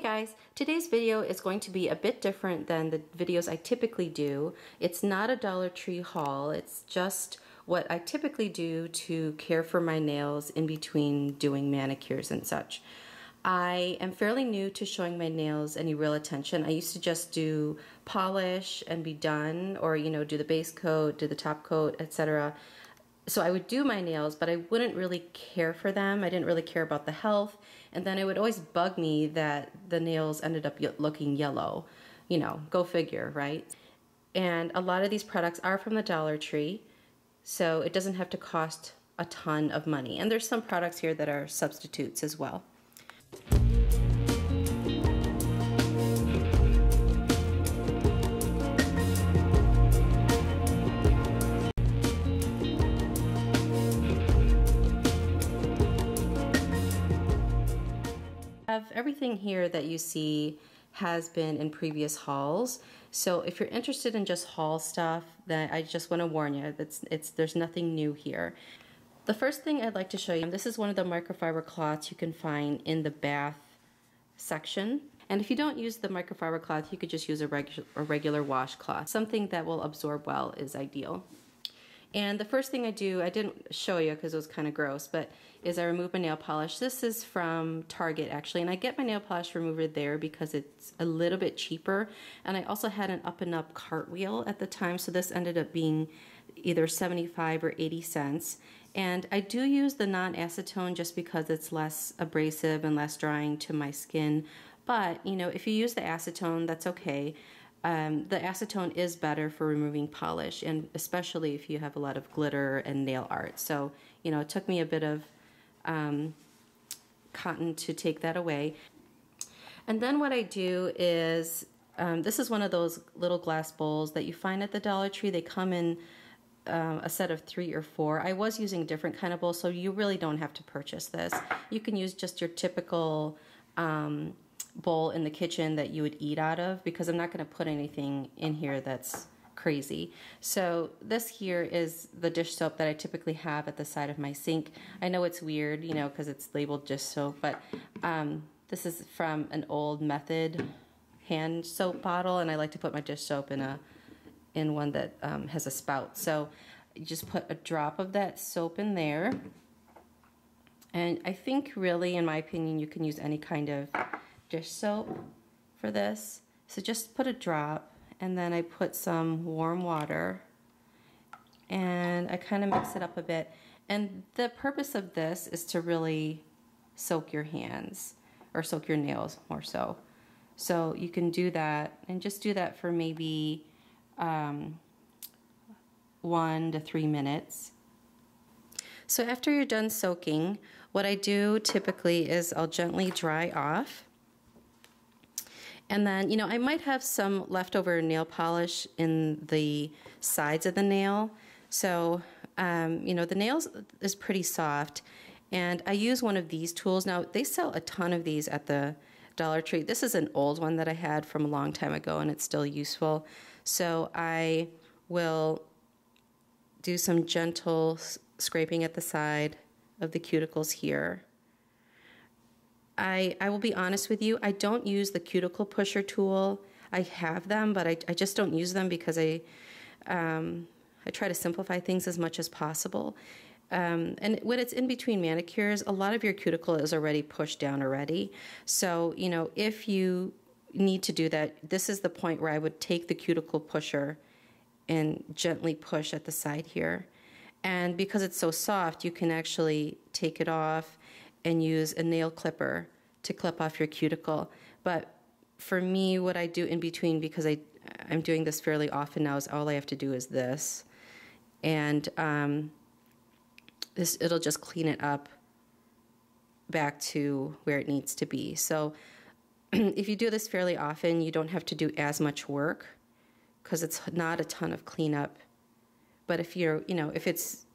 guys, today's video is going to be a bit different than the videos I typically do. It's not a Dollar Tree haul, it's just what I typically do to care for my nails in between doing manicures and such. I am fairly new to showing my nails any real attention. I used to just do polish and be done, or do the base coat, do the top coat, etc. So I would do my nails, but I wouldn't really care for them. I didn't really care about the health. And then it would always bug me that the nails ended up looking yellow. Go figure, right? And a lot of these products are from the Dollar Tree, so it doesn't have to cost a ton of money. And there's some products here that are substitutes as well. Everything here that you see has been in previous hauls, so if you're interested in just haul stuff, then I just want to warn you that there's nothing new here. The first thing I'd like to show you, this is one of the microfiber cloths you can find in the bath section. And if you don't use the microfiber cloth, you could just use a regular washcloth. Something that will absorb well is ideal. And the first thing I do, I didn't show you because it was kind of gross, but is I remove my nail polish. This is from Target actually, and I get my nail polish remover there because it's a little bit cheaper. And I also had an up and up cartwheel at the time, so this ended up being either 75 or 80 cents. And I do use the non-acetone just because it's less abrasive and less drying to my skin. But if you use the acetone, that's okay. The acetone is better for removing polish, and especially if you have a lot of glitter and nail art. So, it took me a bit of cotton to take that away. And then what I do is, this is one of those little glass bowls that you find at the Dollar Tree. They come in a set of 3 or 4. I was using a different kind of bowl, so you really don't have to purchase this. You can use just your typical bowl in the kitchen that you would eat out of, because I'm not going to put anything in here that's crazy. So this here is the dish soap that I typically have at the side of my sink. I know it's weird, because it's labeled dish soap, but this is from an old Method hand soap bottle, and I like to put my dish soap in one that has a spout. So you just put a drop of that soap in there, and I think really, in my opinion, you can use any kind of dish soap for this. So just put a drop, and then I put some warm water, and I kind of mix it up a bit. And the purpose of this is to really soak your hands, or soak your nails more so. So you can do that, and just do that for maybe 1 to 3 minutes. So after you're done soaking, what I do typically is I'll gently dry off. And then, I might have some leftover nail polish in the sides of the nail. So, the nails is pretty soft. And I use one of these tools. Now, they sell a ton of these at the Dollar Tree. This is an old one that I had from a long time ago, and it's still useful. So I will do some gentle scraping at the side of the cuticles here. I will be honest with you, I don't use the cuticle pusher tool. I have them, but I just don't use them because I try to simplify things as much as possible. And when it's in between manicures, a lot of your cuticle is already pushed down already. So, if you need to do that, this is the point where I would take the cuticle pusher and gently push at the side here. And because it's so soft, you can actually take it off and use a nail clipper to clip off your cuticle. But for me, what I do in between, because I'm doing this fairly often now, is all I have to do is this. And it'll just clean it up back to where it needs to be. So if you do this fairly often, you don't have to do as much work, because it's not a ton of cleanup. But if you're, if it's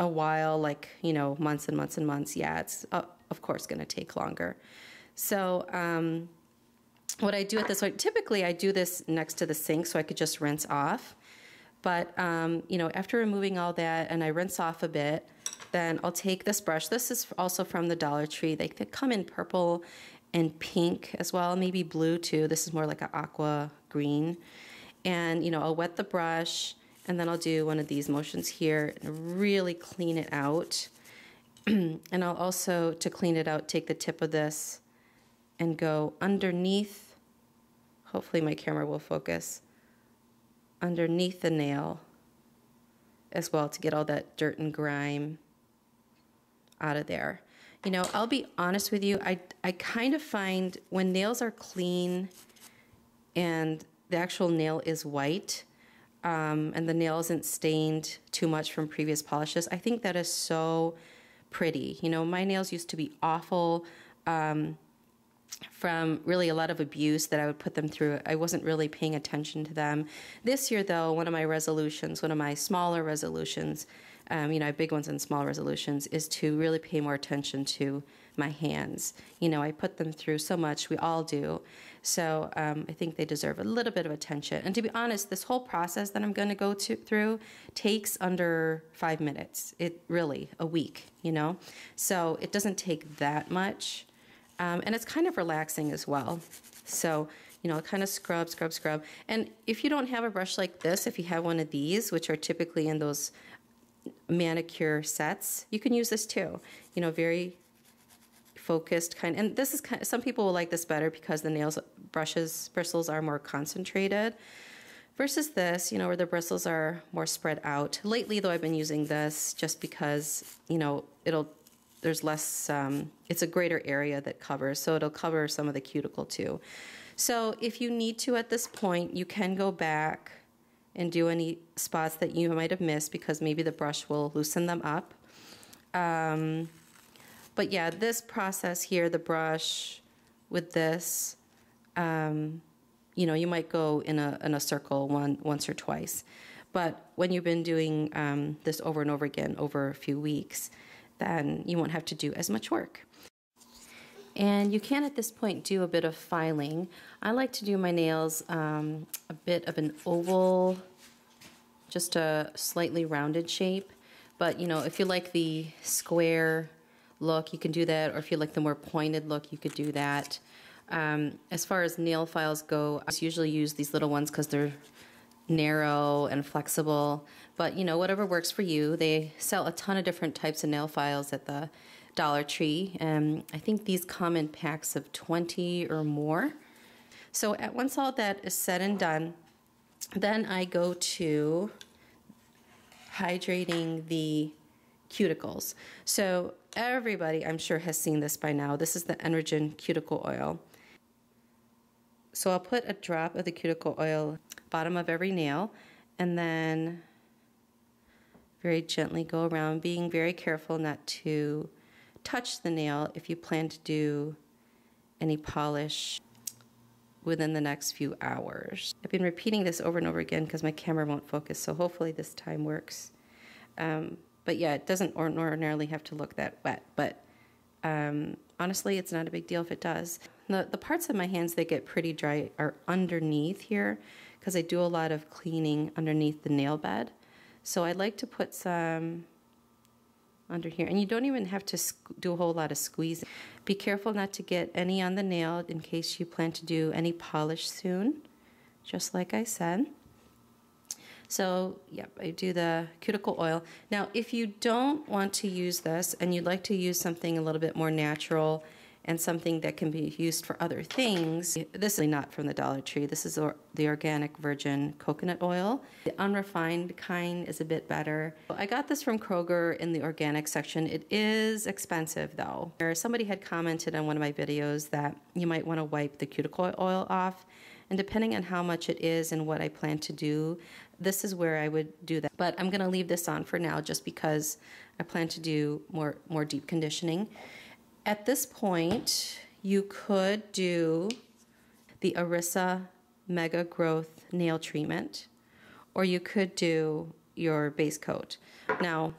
a while, like, months and months and months, yeah, it's of course going to take longer. So what I do at this point, typically I do this next to the sink so I could just rinse off. But, after removing all that and I rinse off a bit, then I'll take this brush. This is also from the Dollar Tree. They come in purple and pink as well, maybe blue too. This is more like an aqua green. And, you know, I'll wet the brush, and then I'll do one of these motions here and really clean it out. And I'll also, to clean it out, take the tip of this and go underneath, hopefully my camera will focus, underneath the nail as well, to get all that dirt and grime out of there. You know, I'll be honest with you, I kind of find when nails are clean and the actual nail is white, and the nail isn't stained too much from previous polishes, I think that is so pretty. You know, my nails used to be awful from really a lot of abuse that I would put them through. I wasn't really paying attention to them. This year, though, one of my resolutions, one of my smaller resolutions, you know, I have big ones and small resolutions, is to really pay more attention to my hands. You know, I put them through so much, we all do. So I think they deserve a little bit of attention. And to be honest, this whole process that I'm going to go through takes under 5 minutes. It really, a week, you know? So it doesn't take that much. And it's kind of relaxing as well. So, you know, kind of scrub, scrub, scrub. And if you don't have a brush like this, if you have one of these, which are typically in those manicure sets, you can use this too. You know, very focused kind. And this is kind of, some people will like this better because the nails bristles are more concentrated versus this, you know, where the bristles are more spread out. Lately, though, I've been using this just because, you know, there's less, it's a greater area that covers, so it'll cover some of the cuticle too. So if you need to at this point, you can go back and do any spots that you might have missed because maybe the brush will loosen them up. But yeah, this process here, the brush with this, you know, you might go in a circle once or twice. But when you've been doing this over and over again over a few weeks, then you won't have to do as much work. And you can at this point do a bit of filing. I like to do my nails a bit of an oval, just a slightly rounded shape. But you know, if you like the square look, you can do that, or if you like the more pointed look, you could do that. As far as nail files go, I usually use these little ones because they're narrow and flexible, but you know, whatever works for you. They sell a ton of different types of nail files at the Dollar Tree, and I think these come in packs of 20 or more. So once all that is said and done, then I go to hydrating the cuticles. So everybody, I'm sure, has seen this by now. This is the Energen cuticle oil. So I'll put a drop of the cuticle oil bottom of every nail, and then very gently go around, being very careful not to touch the nail if you plan to do any polish within the next few hours. I've been repeating this over and over again because my camera won't focus, so hopefully this time works. But yeah, it doesn't ordinarily have to look that wet, but honestly, it's not a big deal if it does. The parts of my hands that get pretty dry are underneath here because I do a lot of cleaning underneath the nail bed. So I like to put some under here. And you don't even have to do a whole lot of squeezing. Be careful not to get any on the nail in case you plan to do any polish soon, just like I said. So, yep, I do the cuticle oil. Now, if you don't want to use this and you'd like to use something a little bit more natural and something that can be used for other things, this is not from the Dollar Tree. This is the organic virgin coconut oil. The unrefined kind is a bit better. I got this from Kroger in the organic section. It is expensive though. Somebody had commented on one of my videos that you might want to wipe the cuticle oil off. And depending on how much it is and what I plan to do, this is where I would do that. But I'm going to leave this on for now just because I plan to do more deep conditioning. At this point, you could do the Arisa Mega Growth Nail Treatment, or you could do your base coat. Now,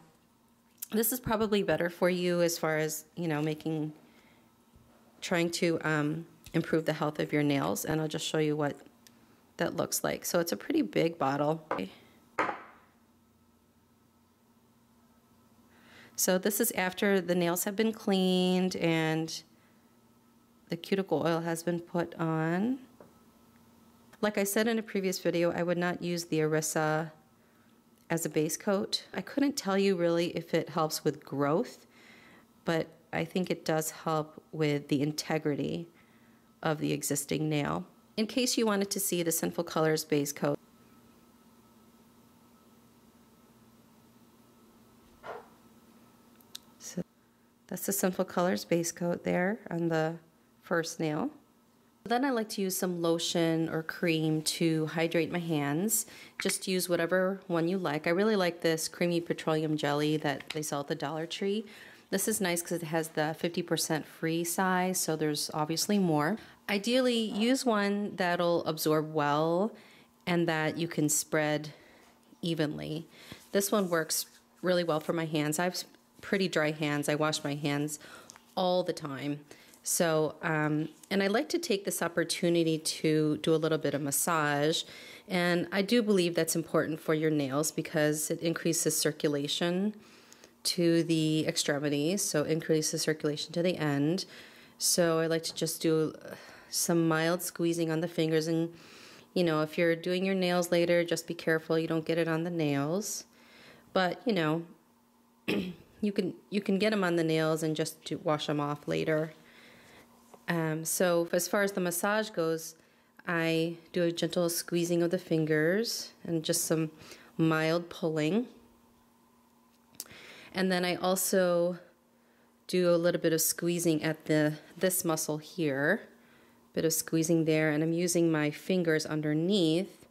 this is probably better for you as far as, you know, trying to improve the health of your nails, and I'll just show you what that looks like. So it's a pretty big bottle. So this is after the nails have been cleaned and the cuticle oil has been put on. Like I said in a previous video, I would not use the Arissa as a base coat. I couldn't tell you really if it helps with growth, but I think it does help with the integrity of the existing nail. In case you wanted to see the Sinful Colors base coat. So that's the Sinful Colors base coat there on the first nail. Then I like to use some lotion or cream to hydrate my hands. Just use whatever one you like. I really like this creamy petroleum jelly that they sell at the Dollar Tree. This is nice because it has the 50% free size, so there's obviously more. Ideally, use one that'll absorb well and that you can spread evenly. This one works really well for my hands. I have pretty dry hands. I wash my hands all the time. So, and I like to take this opportunity to do a little bit of massage, and I do believe that's important for your nails because it increases circulation to the extremities, so increases circulation to the end. So I like to just do some mild squeezing on the fingers, and you know, if you're doing your nails later, just be careful you don't get it on the nails. But you know, you can get them on the nails and just wash them off later. So as far as the massage goes, I do a gentle squeezing of the fingers and just some mild pulling. And then I also do a little bit of squeezing at this muscle here, bit of squeezing there, and I'm using my fingers underneath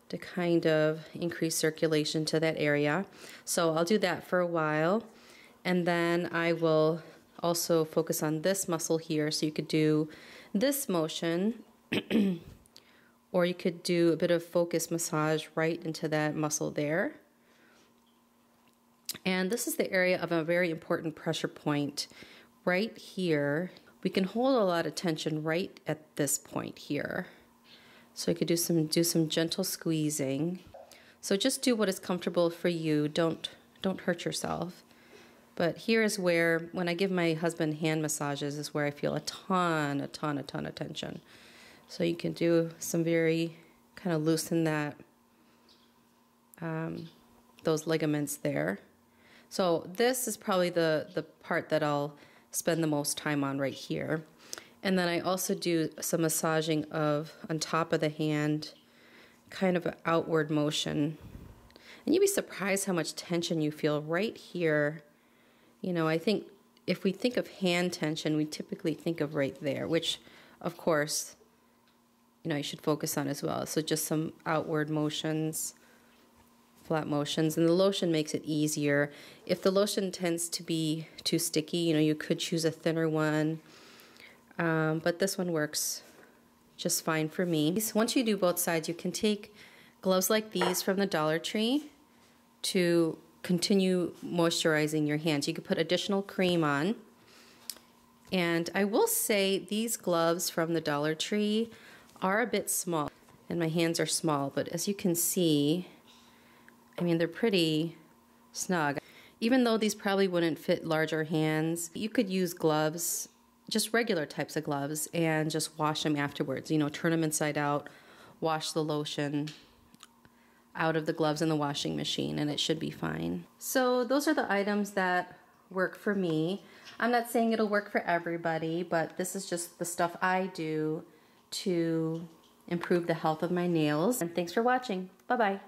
to kind of increase circulation to that area. So I'll do that for a while, and then I will also focus on this muscle here. So you could do this motion or you could do a bit of focus massage right into that muscle there. And this is the area of a very important pressure point right here. We can hold a lot of tension right at this point here. So you could do some gentle squeezing. So just do what is comfortable for you. Don't hurt yourself. But here is where, when I give my husband hand massages, is where I feel a ton of tension. So you can do some very kind of loosen that, those ligaments there. So this is probably the part that I'll spend the most time on right here. And then I also do some massaging on top of the hand, kind of an outward motion. And you'd be surprised how much tension you feel right here. You know, I think if we think of hand tension, we typically think of right there, which, of course, you know, you should focus on as well. So just some outward motions, flat motions, and the lotion makes it easier. If the lotion tends to be too sticky, you know, you could choose a thinner one, but this one works just fine for me. Once you do both sides, you can take gloves like these from the Dollar Tree to continue moisturizing your hands. You could put additional cream on. And I will say these gloves from the Dollar Tree are a bit small, and my hands are small, but as you can see, I mean, they're pretty snug. Even though these probably wouldn't fit larger hands, you could use gloves, just regular types of gloves, and just wash them afterwards. You know, turn them inside out, wash the lotion out of the gloves in the washing machine, and it should be fine. So those are the items that work for me. I'm not saying it'll work for everybody, but this is just the stuff I do to improve the health of my nails. And thanks for watching. Bye-bye.